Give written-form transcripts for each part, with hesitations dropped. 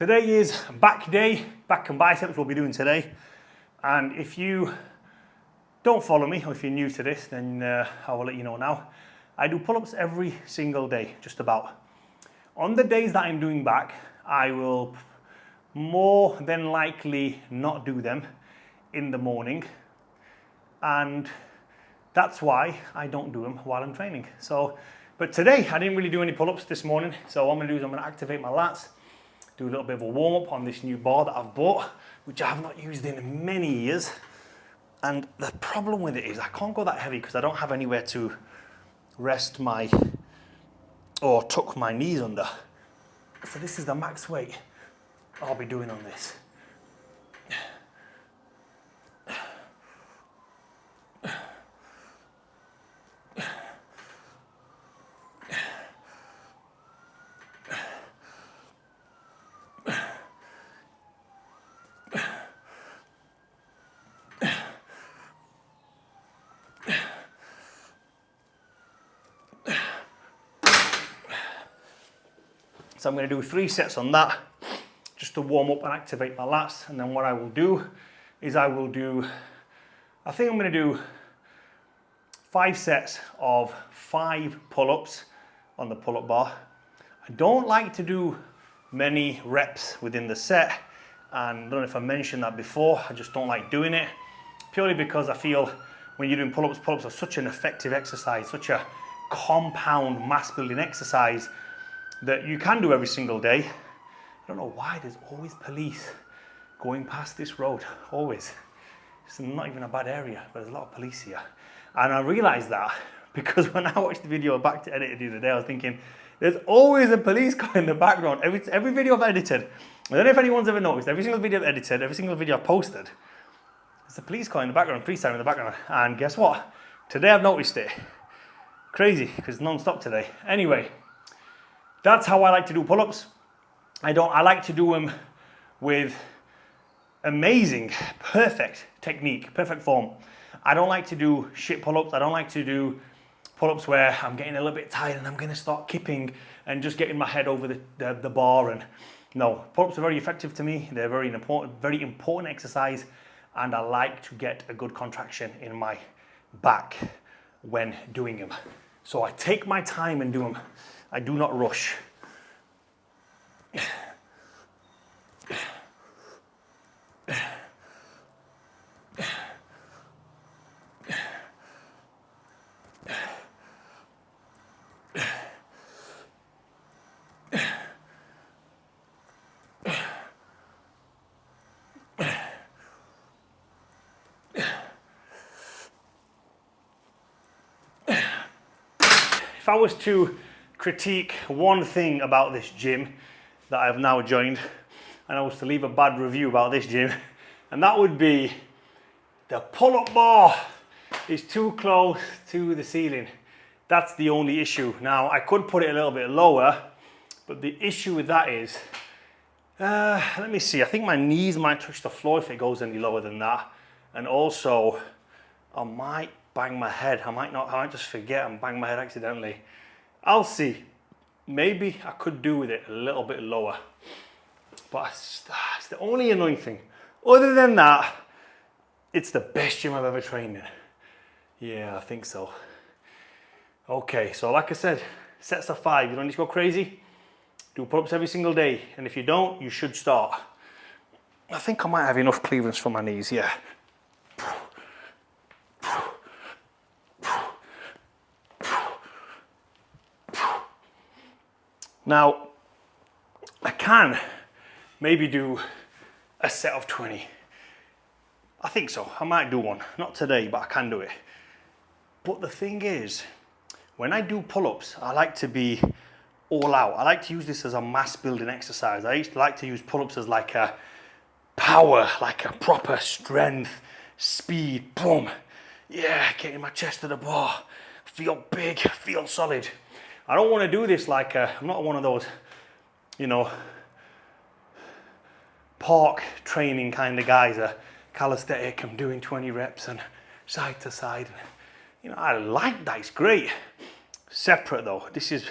Today is back day, back and biceps we'll be doing today. And if you don't follow me, or if you're new to this, then I will let you know now. I do pull-ups every single day, just about. On the days that I'm doing back, I will more than likely not do them in the morning. And that's why I don't do them while I'm training. But today, I didn't really do any pull-ups this morning. So what I'm gonna do is I'm gonna activate my lats, do a little bit of a warm-up on this new bar that I've bought, which I have not used in many years. And the problem with it is I can't go that heavy because I don't have anywhere to rest or tuck my knees under. So this is the max weight I'll be doing on this. So I'm going to do 3 sets on that, just to warm up and activate my lats. And then what I will do is I think I'm going to do 5 sets of 5 pull-ups on the pull-up bar. I don't like to do many reps within the set. And I don't know if I mentioned that before, I just don't like doing it. Purely because I feel when you're doing pull-ups, pull-ups are such an effective exercise, such a compound mass building exercise that you can do every single day. I don't know why there's always police going past this road, always. It's not even a bad area, but there's a lot of police here. And I realized that because when I watched the video back to edit it the other day, I was thinking, there's always a police car in the background. Every video I've edited, I don't know if anyone's ever noticed, every single video I've edited, every single video I've posted, there's a police car in the background, police siren in the background. And guess what? Today I've noticed it. Crazy, because it's non-stop today. Anyway, that's how I like to do pull-ups. I like to do them with amazing, perfect technique, perfect form. I don't like to do shit pull-ups. I don't like to do pull-ups where I'm getting a little bit tired and I'm gonna start kipping and just getting my head over the bar. And no, pull-ups are very effective to me. They're very important exercise, and I like to get a good contraction in my back when doing them. So I take my time and do them. I do not rush. If I was to critique one thing about this gym that I've now joined, and I was to leave a bad review about this gym, and that would be the pull-up bar is too close to the ceiling. That's the only issue. Now, I could put it a little bit lower, but the issue with that is, let me see, I think my knees might touch the floor if it goes any lower than that. And also, I might bang my head. I might just forget and bang my head accidentally. I'll see. Maybe I could do with it a little bit lower. But it's the only annoying thing. Other than that, it's the best gym I've ever trained in. Yeah, I think so. Okay, so like I said, sets of 5. You don't need to go crazy. Do pull-ups every single day. And if you don't, you should start. I think I might have enough clearance for my knees, yeah. Now, I can maybe do a set of 20. I think so. I might do one. Not today, but I can do it. But the thing is, when I do pull-ups, I like to be all out. I like to use this as a mass building exercise. I used to like to use pull-ups as like a power, like a proper strength, speed, boom. Yeah, getting my chest to the bar. Feel big, feel solid. I don't want to do this like I'm not one of those, park training kind of guys, a calisthenic, I'm doing 20 reps and side to side. I like that, it's great. Separate though, this is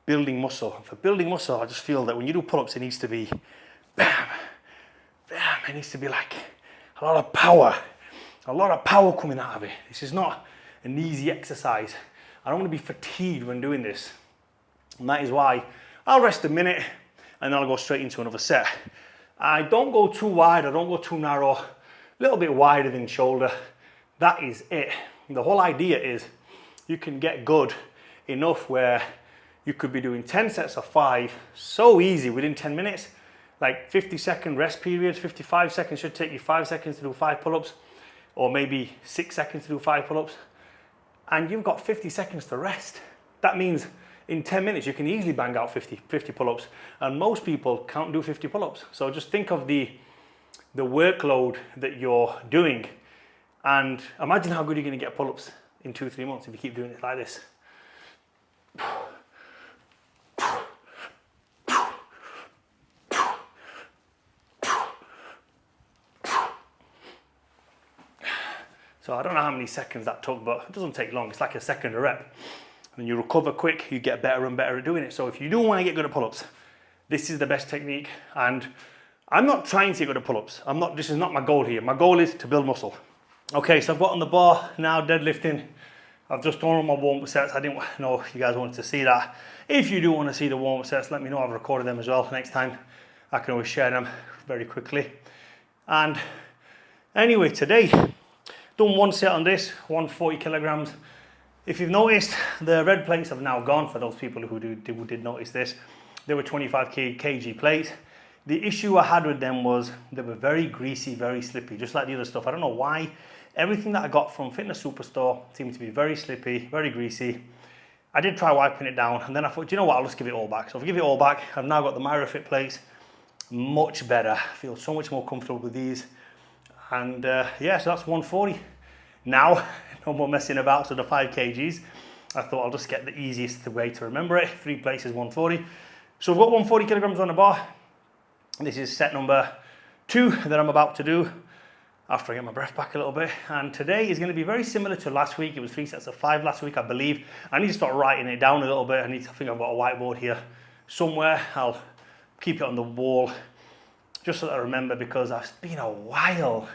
building muscle. For building muscle, I just feel that when you do pull-ups, it needs to be bam, bam. It needs to be like a lot of power coming out of it. This is not an easy exercise. I don't want to be fatigued when doing this. And that is why I'll rest a minute and then I'll go straight into another set. I don't go too wide, I don't go too narrow, a little bit wider than shoulder. That is it. The whole idea is you can get good enough where you could be doing 10 sets of 5 so easy within 10 minutes. Like 50-second rest periods, 55 seconds should take you 5 seconds to do 5 pull-ups, or maybe 6 seconds to do 5 pull-ups. And you've got 50 seconds to rest. That means in 10 minutes you can easily bang out 50 pull-ups, and most people can't do 50 pull-ups. So just think of the workload that you're doing, and imagine how good you're going to get pull-ups in 2-3 months if you keep doing it like this. So I don't know how many seconds that took, but it doesn't take long. It's like a second a rep. When you recover quick, you get better and better at doing it. So if you do want to get good at pull-ups, this is the best technique. And I'm not trying to get good at pull-ups. This is not my goal here. My goal is to build muscle. Okay, so I've got on the bar now, deadlifting. I've just done all my warm-up sets. I didn't know if you guys wanted to see that. If you do want to see the warm-up sets, let me know. I've recorded them as well. Next time, I can always share them very quickly. And anyway, today, done one set on this, 140 kilograms. If you've noticed, the red plates have now gone. For those people who did notice this, they were 25 kg plates. The issue I had with them was they were very greasy, very slippy, just like the other stuff. I don't know why. Everything that I got from Fitness Superstore seemed to be very slippy, very greasy. I did try wiping it down, and then I thought, you know what, I'll just give it all back. So I'll give it all back. I've now got the MyroFit plates, much better. I feel so much more comfortable with these. And yeah, so that's 140. Now, no more messing about, so the 5 kgs. I thought I'll just get the easiest way to remember it. 3 places, 140. So I've got 140 kilograms on the bar. This is set number 2 that I'm about to do after I get my breath back a little bit. And today is going to be very similar to last week. It was 3 sets of 5 last week, I believe. I need to start writing it down a little bit. I think I've got a whiteboard here somewhere. I'll keep it on the wall just so that I remember, because it's been a while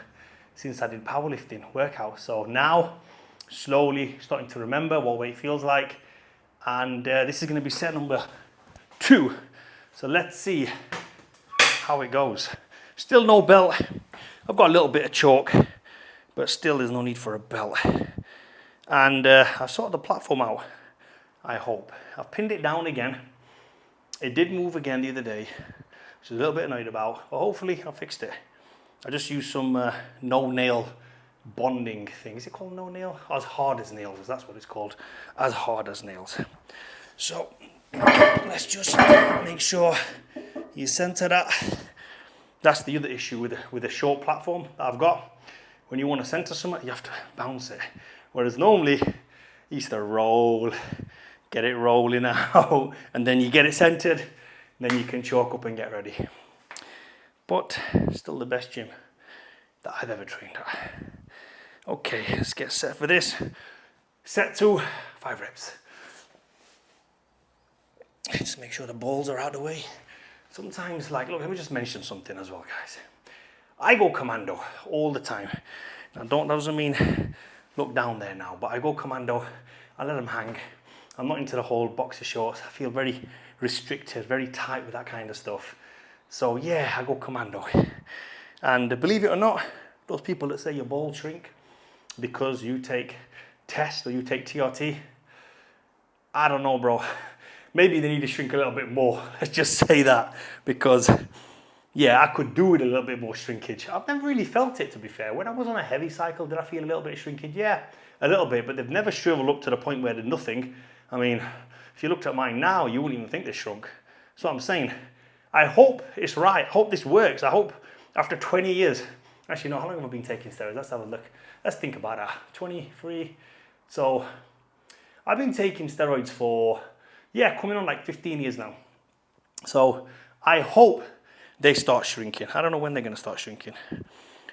since I did powerlifting workouts. So now, slowly starting to remember what weight feels like. And this is going to be set number 2. So let's see how it goes. Still no belt. I've got a little bit of chalk, but still there's no need for a belt. And I've sorted the platform out, I hope. I've pinned it down again. It did move again the other day, which is a little bit annoyed about, but hopefully I fixed it. I just used some no nail bonding thing. Is it called no nail? As hard as nails, that's what it's called. As hard as nails. So let's just make sure you center that. That's the other issue with a short platform that I've got. When you want to center something, you have to bounce it. Whereas normally, you used to roll, get it rolling out, and then you get it centered, then you can chalk up and get ready. But still the best gym that I've ever trained at. Okay, let's get set for this. Set 2, 5 reps. Just make sure the balls are out of the way. Sometimes, look, let me just mention something as well, guys. I go commando all the time. Now, that doesn't mean look down there now, but I go commando. I let them hang. I'm not into the whole boxer shorts. I feel very restricted, very tight with that kind of stuff. So yeah, I go commando. And believe it or not, those people that say your balls shrink because you take test or you take TRT, I don't know, bro. Maybe they need to shrink a little bit more. Let's just say that, because yeah, I could do with a little bit more shrinkage. I've never really felt it, to be fair. When I was on a heavy cycle, did I feel a little bit of shrinkage? Yeah, a little bit, but they've never shriveled up to the point where there's nothing. I mean, if you looked at mine now, you wouldn't even think they shrunk. That's what I'm saying. I hope it's right. I hope this works. I hope after 20 years, actually, no, how long have I been taking steroids? Let's have a look. Let's think about that. 23. So I've been taking steroids for, yeah, coming on like 15 years now. So I hope they start shrinking. I don't know when they're going to start shrinking,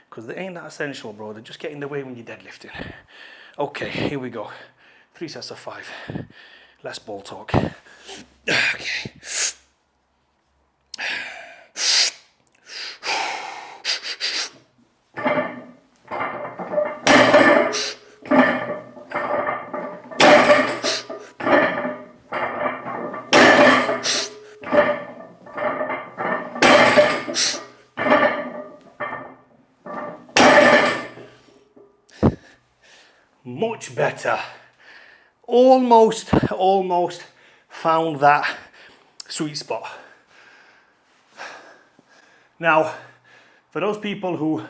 because they ain't that essential, bro. They just get in the way when you're deadlifting. Okay, here we go. 3 sets of 5. Less ball talk. Okay. Much better. Almost found that sweet spot. Now, for those people who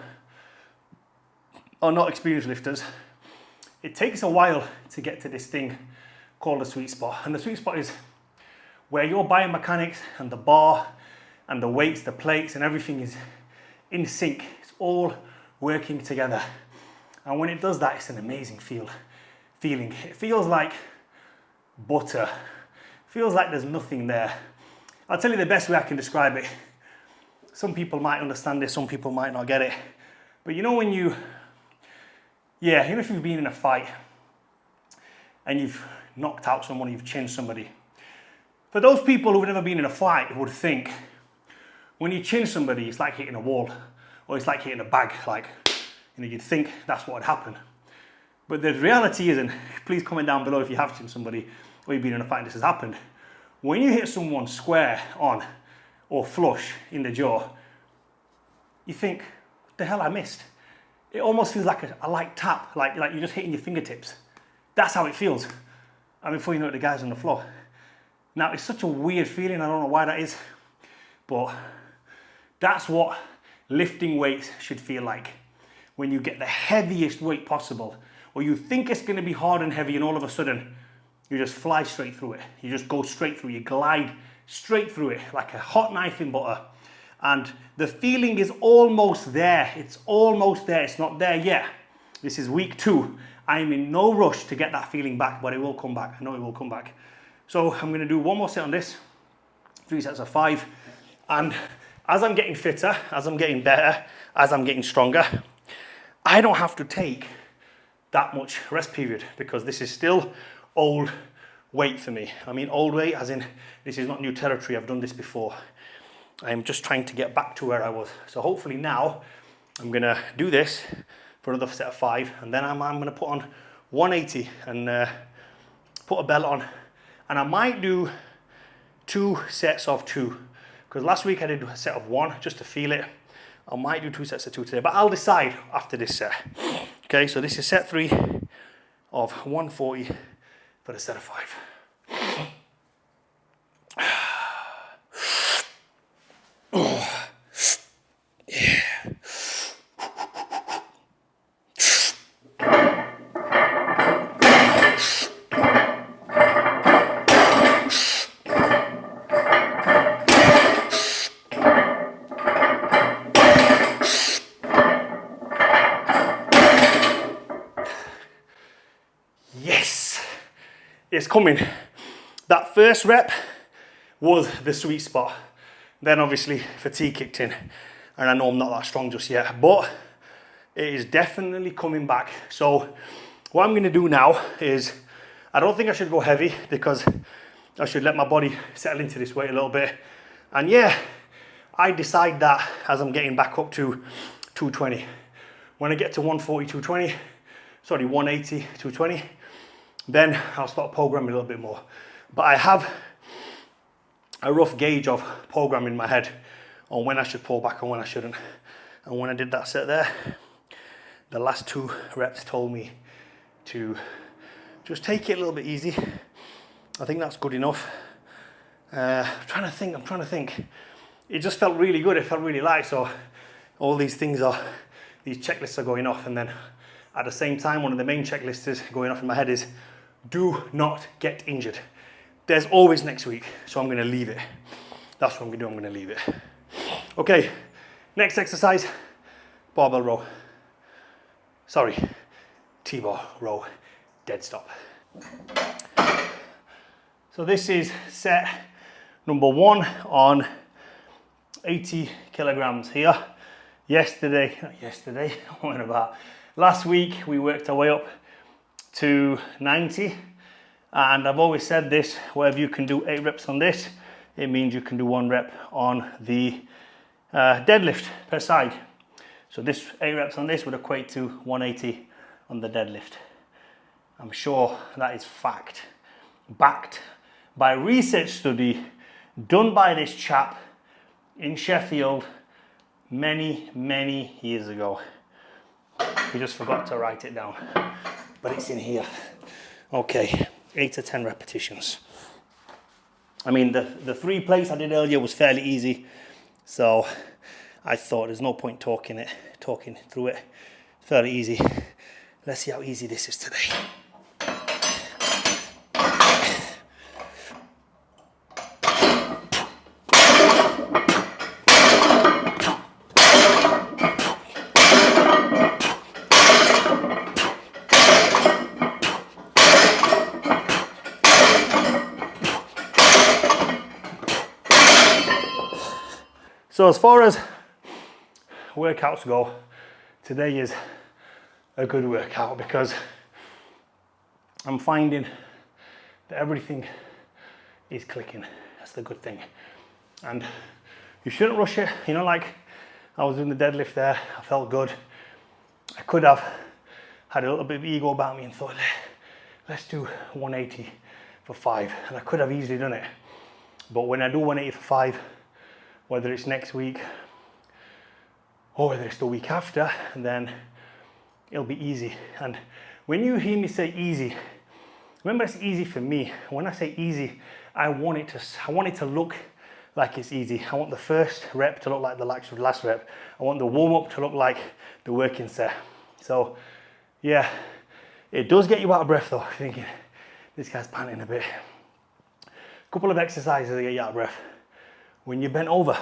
are not experienced lifters, it takes a while to get to this thing called the sweet spot. And the sweet spot is where your biomechanics and the bar and the weights, the plates and everything is in sync. It's all working together. And when it does that, it's an amazing feeling. It feels like butter. It feels like there's nothing there. I'll tell you the best way I can describe it. Some people might understand this, some people might not get it. But you know when you if you've been in a fight and you've knocked out someone, you've chinned somebody. For those people who've never been in a fight would think, when you chin somebody, it's like hitting a wall, or it's like hitting a bag, you'd think that's what would happen. But the reality is, and please comment down below if you have chinned somebody, or you've been in a fight and this has happened. When you hit someone square on, or flush in the jaw, you think, what the hell I missed? It almost feels like a light tap, like you're just hitting your fingertips. That's how it feels. And before you know it, the guy's on the floor. Now, it's such a weird feeling, I don't know why that is, but that's what lifting weights should feel like. When you get the heaviest weight possible, or you think it's gonna be hard and heavy, and all of a sudden, you just fly straight through it. You just go straight through, you glide straight through it, like a hot knife in butter. And the feeling is almost there. It's almost there, it's not there yet. This is week 2. I'm in no rush to get that feeling back, but it will come back. I know it will come back. So I'm gonna do one more set on this, 3 sets of 5. And as I'm getting fitter, as I'm getting better, as I'm getting stronger, I don't have to take that much rest period, because this is still old weight for me. I mean old weight as in, this is not new territory, I've done this before. I'm just trying to get back to where I was. So hopefully now, I'm gonna do this for another set of 5, and then I'm gonna put on 180 and put a belt on. And I might do 2 sets of 2, because last week I did a set of 1 just to feel it. I might do 2 sets of 2 today, but I'll decide after this set. Okay, so this is set 3 of 140 for the set of 5. Yes, it's coming. That first rep was the sweet spot. Then obviously fatigue kicked in, and I know I'm not that strong just yet, but it is definitely coming back. So what I'm gonna do now is, I don't think I should go heavy, because I should let my body settle into this weight a little bit. And yeah, I decide that as I'm getting back up to 220. When I get to 140, 220, sorry, 180, 220, then I'll start programming a little bit more. But I have a rough gauge of programming in my head on when I should pull back and when I shouldn't. And when I did that set there, the last 2 reps told me to just take it a little bit easy. I think that's good enough. I'm trying to think. It just felt really good, it felt really light. So all these checklists are going off, and then at the same time, one of the main checklists is going off in my head is, do not get injured. There's always next week, so I'm gonna leave it. That's what I'm gonna do, I'm gonna leave it. Okay, next exercise, barbell row. Sorry, T-bar row, dead stop. So this is set number 1 on 80 kilograms here. Last week we worked our way up to 90, and I've always said this, wherever you can do 8 reps on this, it means you can do 1 rep on the deadlift per side. So this 8 reps on this would equate to 180 on the deadlift. I'm sure that is fact, backed by research study done by this chap in Sheffield many, many years ago. We just forgot to write it down, but it's in here. Okay, 8 to 10 repetitions. I mean, the 3 plates I did earlier was fairly easy, so I thought there's no point talking through it. Fairly easy. Let's see how easy this is today. So as far as workouts go, today is a good workout because I'm finding that everything is clicking. That's the good thing. And you shouldn't rush it. You know, like I was doing the deadlift there, I felt good. I could have had a little bit of ego about me and thought, let's do 180 for 5. And I could have easily done it. But when I do 180 for 5, whether it's next week or whether it's the week after, then it'll be easy. And when you hear me say easy, remember it's easy for me. When I say easy, I want it to look like it's easy. I want the first rep to look like the last rep. I want the warm up to look like the working set. So yeah, it does get you out of breath though, thinking this guy's panting a bit. A couple of exercises that get you out of breath. When you bent over,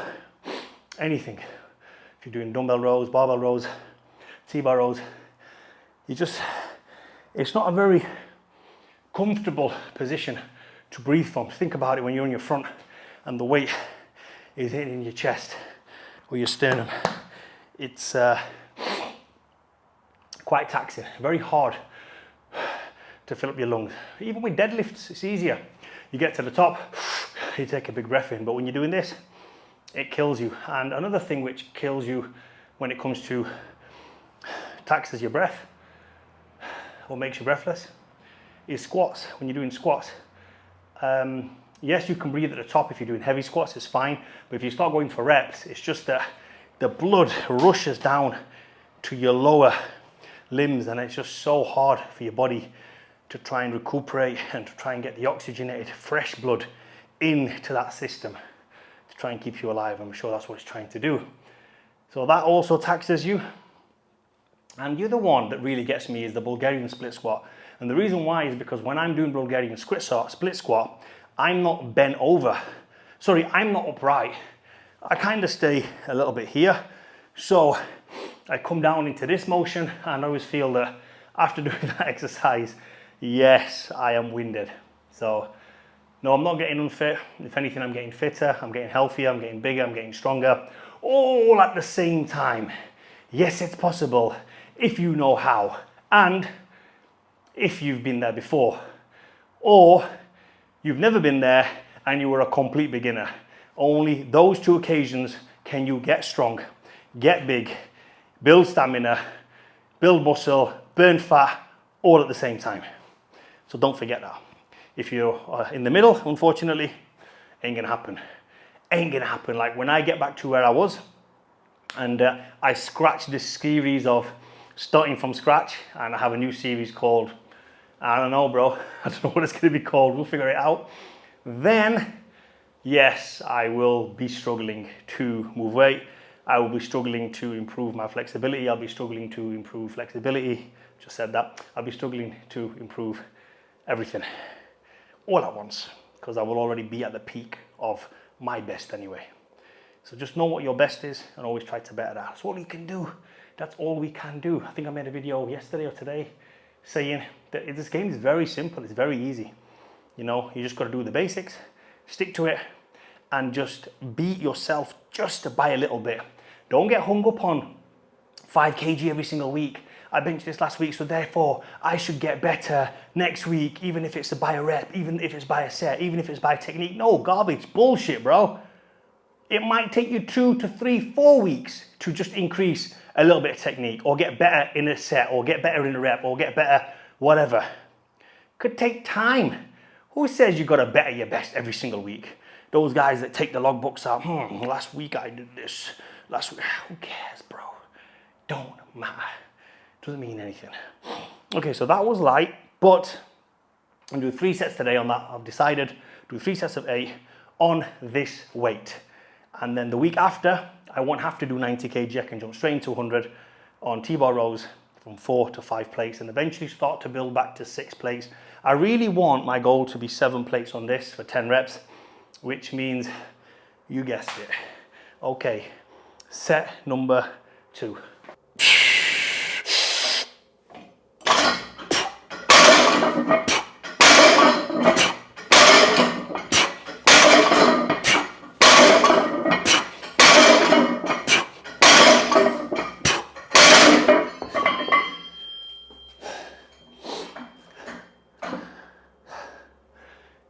anything, if you're doing dumbbell rows, barbell rows, T-bar rows, it's not a very comfortable position to breathe from. Think about it when you're on your front and the weight is hitting your chest or your sternum. It's quite taxing, very hard to fill up your lungs. Even with deadlifts, it's easier. You get to the top, you take a big breath in, but when you're doing this, it kills you. And another thing which kills you when it comes to taxes your breath or makes you breathless is squats. When you're doing squats, yes, you can breathe at the top if you're doing heavy squats, it's fine. But if you start going for reps, it's just that the blood rushes down to your lower limbs and it's just so hard for your body to try and recuperate and to try and get the oxygenated fresh blood into that system to try and keep you alive. I'm sure that's what it's trying to do. So that also taxes you. And the other one that really gets me is the Bulgarian split squat. And the reason why is because when I'm doing Bulgarian split squat, I'm not bent over. Sorry, I'm not upright. I kind of stay a little bit here. So I come down into this motion and I always feel that after doing that exercise, yes, I am winded. So no, I'm not getting unfit. If anything, I'm getting fitter, I'm getting healthier, I'm getting bigger, I'm getting stronger, all at the same time. Yes, it's possible if you know how and if you've been there before, or you've never been there and you were a complete beginner. Only those 2 occasions can you get strong, get big, build stamina, build muscle, burn fat, all at the same time. So don't forget that. If you're in the middle, unfortunately, ain't gonna happen. Ain't gonna happen. Like when I get back to where I was, and I scratched this series of starting from scratch, and I have a new series called, I don't know, bro. I don't know what it's gonna be called. We'll figure it out. Then, yes, I will be struggling to move weight. I will be struggling to improve my flexibility. I'll be struggling to improve flexibility. Just said that. I'll be struggling to improve everything all at once because I will already be at the peak of my best anyway. So just know what your best is and always try to better that. That's all you can do. That's all we can do. I think I made a video yesterday or today saying that this game is very simple. It's very easy. You know, you just got to do the basics, stick to it, and just beat yourself just by a little bit. Don't get hung up on 5 kg every single week. I benched this last week, so therefore I should get better next week, even if it's by a rep, even if it's by a set, even if it's by technique. No, garbage, bullshit, bro. It might take you 2 to 3, 4 weeks to just increase a little bit of technique or get better in a set or get better in a rep or get better whatever. Could take time. Who says you got to better your best every single week? Those guys that take the logbooks out, last week I did this, last week. Who cares, bro? Don't matter. Doesn't mean anything. Okay, so that was light, but I'm doing 3 sets today on that. I've decided do 3 sets of 8 on this weight. And then the week after, I won't have to do 90 kg. I can jump straight into 100 on T-bar rows from 4 to 5 plates and eventually start to build back to 6 plates. I really want my goal to be 7 plates on this for 10 reps, which means, you guessed it. Okay, set number 2.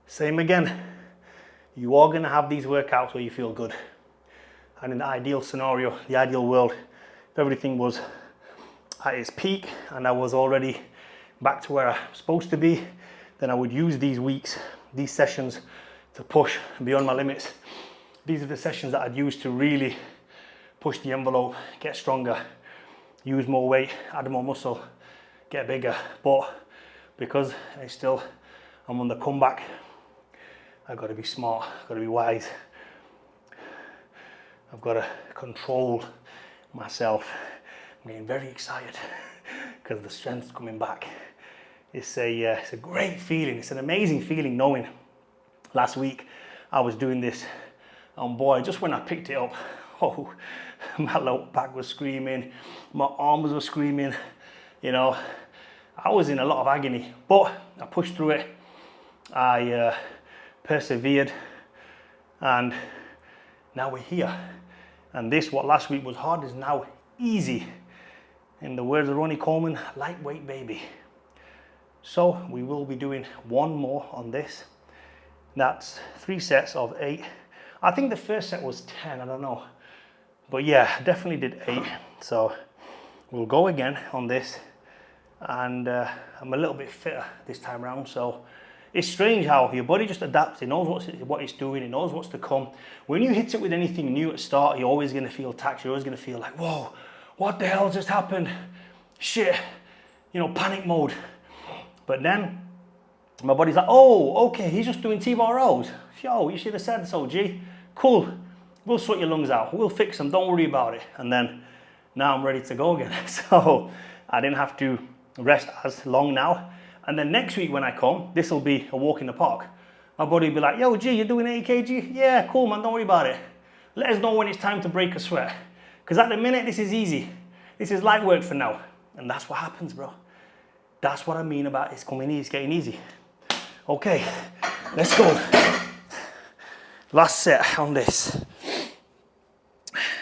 Same again. You are gonna have these workouts where you feel good. And in the ideal scenario, the ideal world, if everything was at its peak and I was already back to where I'm supposed to be, then I would use these weeks, these sessions to push beyond my limits. These are the sessions that I'd use to really push the envelope, get stronger, use more weight, add more muscle, get bigger. But because I'm on the comeback, I've got to be smart, I've got to be wise. I've got to control myself. I'm getting very excited because the strength's coming back. It's a great feeling. It's an amazing feeling knowing last week I was doing this. And boy, just when I picked it up, oh, my low back was screaming, my arms were screaming, you know. I was in a lot of agony, but I pushed through it. I persevered, and now we're here. And this, what last week was hard, is now easy. In the words of Ronnie Coleman, lightweight baby. So we will be doing 1 more on this. That's 3 sets of 8. I think the first set was 10, I don't know. But yeah, definitely did 8. So we'll go again on this. And I'm a little bit fitter this time around, so it's strange how your body just adapts. It knows what it's doing, it knows what's to come. When you hit it with anything new at the start, you're always going to feel taxed. You're always going to feel like, whoa, what the hell just happened? Shit, you know, panic mode. But then my body's like, oh, okay, he's just doing T-bar rows. Yo, you should have said so, G. Cool, we'll sort your lungs out. We'll fix them, don't worry about it. And then now I'm ready to go again. So I didn't have to rest as long now. And then next week when I come, this will be a walk in the park. My body will be like, yo, G, you're doing 80 kg? Yeah, cool, man, don't worry about it. Let us know when it's time to break a sweat. Because at the minute, this is easy. This is light work for now. And that's what happens, bro. That's what I mean about it's coming easy, it's getting easy. Okay, let's go. Last set on this.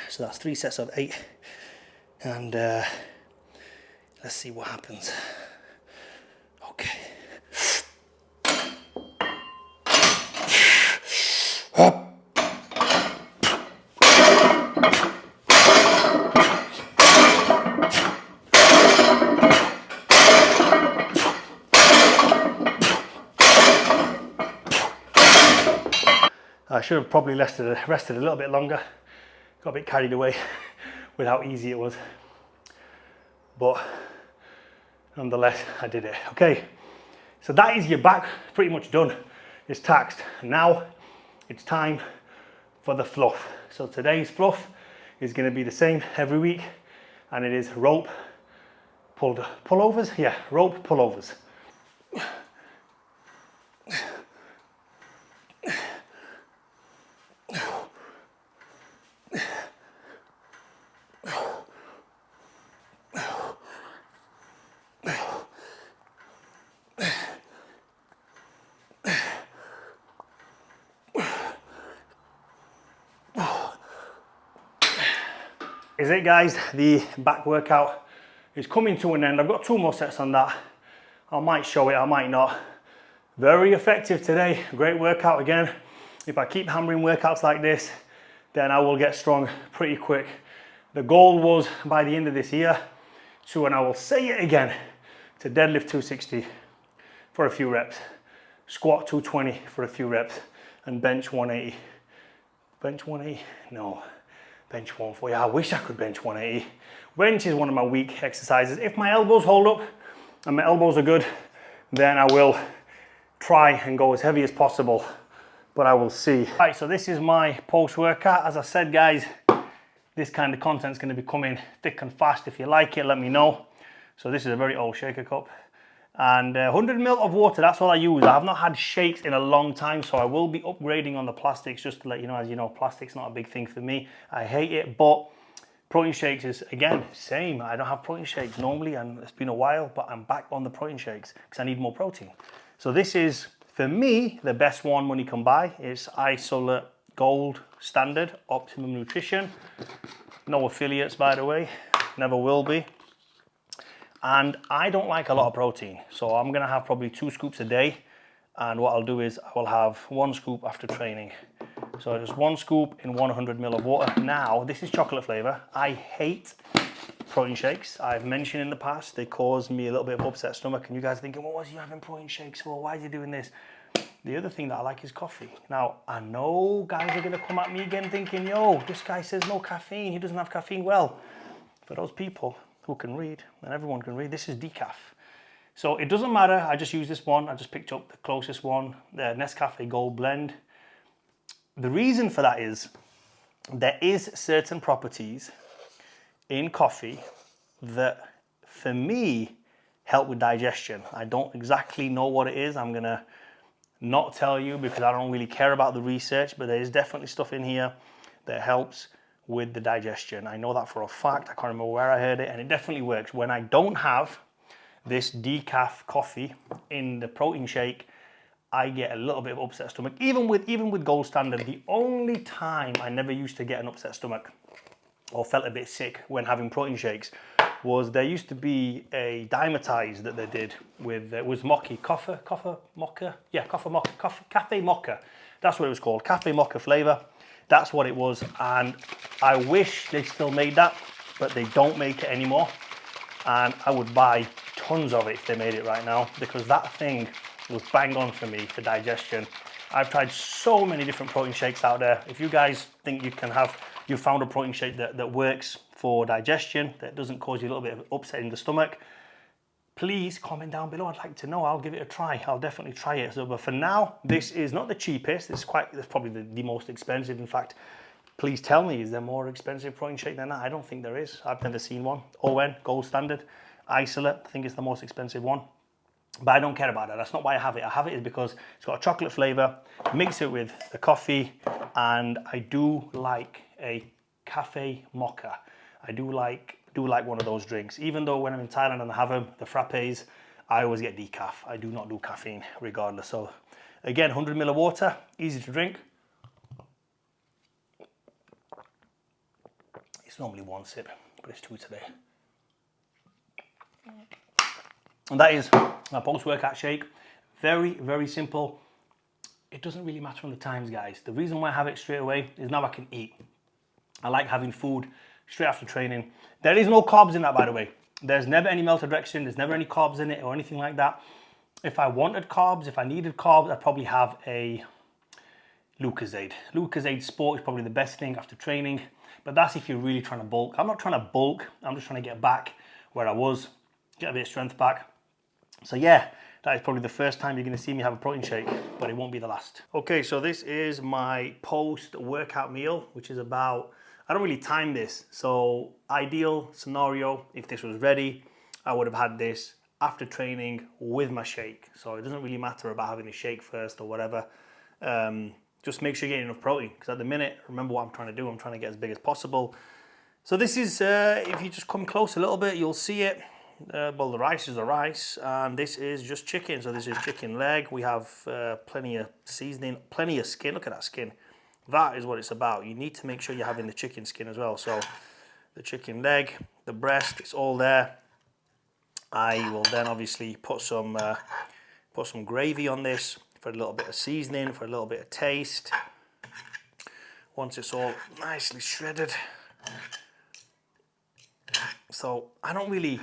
So that's 3 sets of 8. And let's see what happens. Okay. I should have probably rested a little bit longer. Got a bit carried away with how easy it was. But nonetheless, I did it. Okay, so that is your back pretty much done. It's taxed. Now it's time for the fluff. So today's fluff is going to be the same every week, and it is rope pullovers. Yeah, rope pullovers. Is it, guys? The back workout is coming to an end. I've got 2 more sets on that. I might show it, I might not. Very effective today. Great workout again. If I keep hammering workouts like this, then I will get strong pretty quick. The goal was by the end of this year to, and I will say it again, to deadlift 260 for a few reps, squat 220 for a few reps, and bench 180. Bench 180? No. bench 140. I wish I could bench 180. Bench is one of my weak exercises. If my elbows hold up and my elbows are good, then I will try and go as heavy as possible, but I will see. Right, so this is my post-workout. As I said, guys, this kind of content is going to be coming thick and fast. If you like it, let me know. So this is a very old shaker cup. And 100 ml of water, that's all I use. I have not had shakes in a long time, so I will be upgrading on the plastics, just to let you know. As you know, plastic's not a big thing for me. I hate it, but protein shakes is, again, same. I don't have protein shakes normally, and it's been a while, but I'm back on the protein shakes because I need more protein. So this is, for me, the best one money can buy. It's Isolate Gold Standard Optimum Nutrition. No affiliates, by the way, never will be. And I don't like a lot of protein, so I'm gonna have probably 2 scoops a day. And what I'll do is I will have 1 scoop after training. So just 1 scoop in 100 ml of water. Now, this is chocolate flavor. I hate protein shakes. I've mentioned in the past, they cause me a little bit of upset stomach. And you guys are thinking, what was he having protein shakes for? Why is he doing this? The other thing that I like is coffee. Now, I know guys are gonna come at me again thinking, yo, this guy says no caffeine. He doesn't have caffeine. Well, for those people who can read, and everyone can read, this is decaf. So it doesn't matter, I just use this one. I just picked up the closest one, the Nescafe Gold Blend. The reason for that is there is certain properties in coffee that, for me, help with digestion. I don't exactly know what it is. I'm gonna not tell you because I don't really care about the research, but there is definitely stuff in here that helps with the digestion. I know that for a fact. I can't remember where I heard it, and it definitely works. When I don't have this decaf coffee in the protein shake, I get a little bit of upset stomach. Even with Gold Standard, the only time I never used to get an upset stomach or felt a bit sick when having protein shakes was there used to be a Dymatize that they did with, it was Mocha, Coffee Mocha? Yeah, Cafe Mocha. That's what it was called, Cafe Mocha flavor. That's what it was, and I wish they still made that, but they don't make it anymore. And I would buy tons of it if they made it right now, because that thing was bang on for me for digestion. I've tried so many different protein shakes out there. If you guys think you found a protein shake that works for digestion, that doesn't cause you a little bit of upset in the stomach, please comment down below. I'd like to know. I'll give it a try. I'll definitely try it. So, but for now, this is not the cheapest. It's probably the most expensive. In fact, please tell me, is there more expensive protein shake than that? I don't think there is. I've never seen one. ON, Gold Standard, Isolate, I think it's the most expensive one. But I don't care about that. That's not why I have it. I have it is because it's got a chocolate flavor. Mix it with the coffee, and I do like a Cafe Mocha. I do like one of those drinks. Even though when I'm in Thailand and I have them, the frappes, I always get decaf. I do not do caffeine regardless. So again, 100 ml of water, easy to drink. It's normally 1 sip, but it's 2 today. And that is my post-workout shake. Very, very simple. It doesn't really matter on the times, guys. The reason why I have it straight away is now I can eat. I like having food straight after training. There is no carbs in that, by the way. There's never any maltodextrin. There's never any carbs in it or anything like that. If I wanted carbs, if I needed carbs, I'd probably have a Lucozade. Lucozade Sport is probably the best thing after training, but that's if you're really trying to bulk. I'm not trying to bulk. I'm just trying to get back where I was, get a bit of strength back. So yeah, that is probably the first time you're going to see me have a protein shake, but it won't be the last. Okay, so this is my post-workout meal, which is about, I don't really time this. So ideal scenario, if this was ready, I would have had this after training with my shake. So it doesn't really matter about having a shake first or whatever. Just make sure you get enough protein, because at the minute, remember what I'm trying to do. I'm trying to get as big as possible. So this is, if you just come close a little bit, you'll see it. Well, the rice is the rice, and this is just chicken. So this is chicken leg. We have plenty of seasoning, plenty of skin. Look at that skin. That is what it's about. You need to make sure you're having the chicken skin as well. So the chicken leg, the breast, it's all there. I will then obviously put some gravy on this for a little bit of seasoning, for a little bit of taste. Once it's all nicely shredded. So I don't really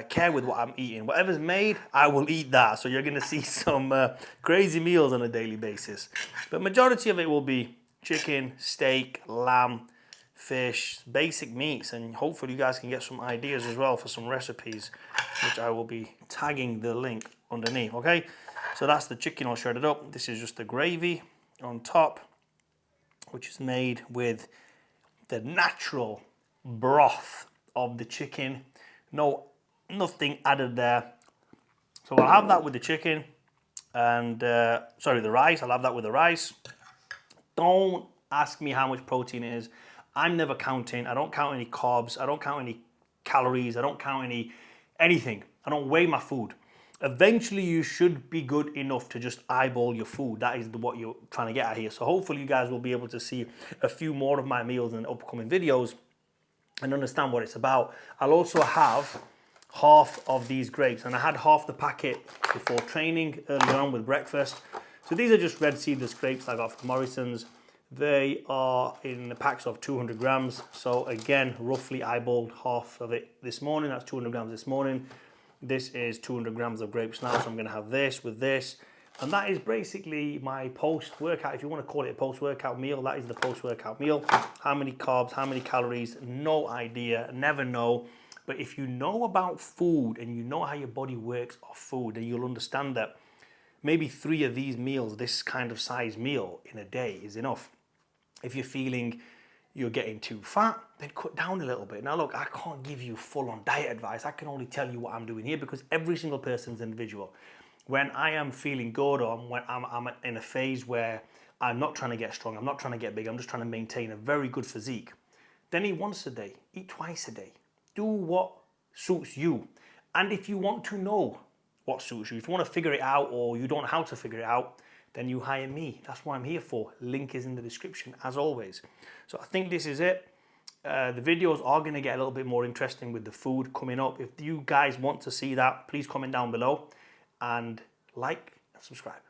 care with what I'm eating. Whatever's made, I will eat that. So you're going to see some crazy meals on a daily basis. But majority of it will be chicken, steak, lamb, fish, basic meats, and hopefully you guys can get some ideas as well for some recipes, which I will be tagging the link underneath, okay? So that's the chicken all shredded up. This is just the gravy on top, which is made with the natural broth of the chicken. Nothing added there. So I'll have that with the chicken and, the rice. I'll have that with the rice. Don't ask me how much protein it is. I'm never counting. I don't count any carbs. I don't count any calories. I don't count anything. I don't weigh my food. Eventually, you should be good enough to just eyeball your food. That is what you're trying to get at here. So hopefully you guys will be able to see a few more of my meals in upcoming videos and understand what it's about. I'll also have half of these grapes, and I had half the packet before training earlier on with breakfast. So these are just red seedless grapes I got from Morrison's. They are in the packs of 200 grams. So again, roughly eyeballed half of it this morning. That's 200 grams this morning. This is 200 grams of grapes now. So I'm going to have this with this. And that is basically my post-workout. If you want to call it a post-workout meal, that is the post-workout meal. How many carbs, how many calories, no idea, never know. But if you know about food and you know how your body works off food, then you'll understand that maybe 3 of these meals, this kind of size meal in a day is enough. If you're feeling you're getting too fat, then cut down a little bit. Now look, I can't give you full-on diet advice. I can only tell you what I'm doing here because every single person's individual. When I am feeling good or when I'm in a phase where I'm not trying to get strong, I'm not trying to get big, I'm just trying to maintain a very good physique, then eat once a day, eat twice a day. Do what suits you. And if you want to know what suits you, if you want to figure it out or you don't know how to figure it out, then you hire me. That's what I'm here for. Link is in the description as always. So I think this is it. The videos are going to get a little bit more interesting with the food coming up. If you guys want to see that, please comment down below and like and subscribe.